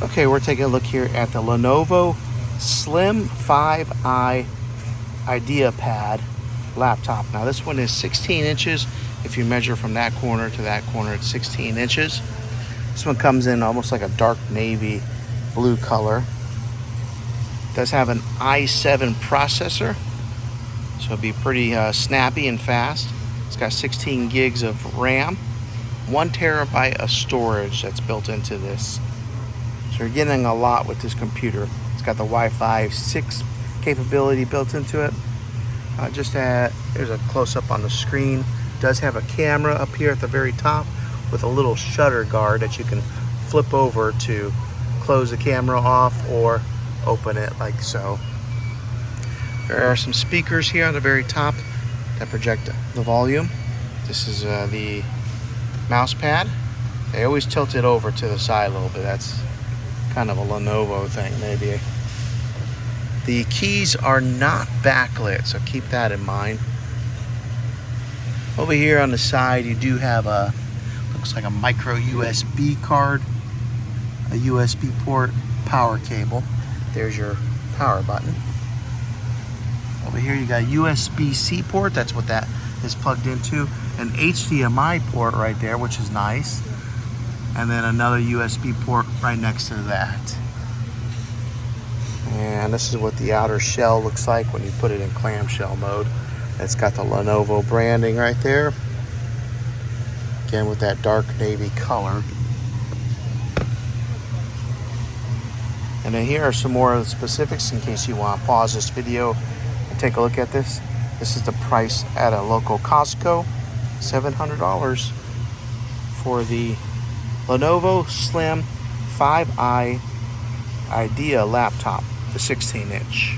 Okay, we're taking a look here at the Lenovo Slim 5i IdeaPad laptop. Now this one is 16 inches. If you measure from that corner to that corner, it's 16 inches. This one comes in almost like a dark navy blue color. It does have an i7 processor, so it'll be pretty snappy and fast. It's got 16 gigs of RAM, 1 terabyte of storage that's built into this. So you're getting a lot with this computer. It's got the Wi-Fi 6 capability built into it. There's a close-up on the screen. It does have a camera up here at the very top with a little shutter guard that you can flip over to close the camera off or open it like so. There are some speakers here on the very top that project the volume. This is the mouse pad. They always tilt it over to the side a little bit. That's kind of a Lenovo thing, maybe. The keys are not backlit, so keep that in mind. Over here on the side, you do have looks like a micro USB card, a USB port, power cable. There's your power button. Over here you got a USB-C port, that's what that is plugged into. An HDMI port right there, which is nice. And then another USB port right next to that. And this is what the outer shell looks like when you put it in clamshell mode. It's got the Lenovo branding right there. Again with that dark navy color. And then here are some more of the specifics in case you want to pause this video and take a look at this. This is the price at a local Costco, $700 for the Lenovo Slim 5i Idea laptop, the 16 inch.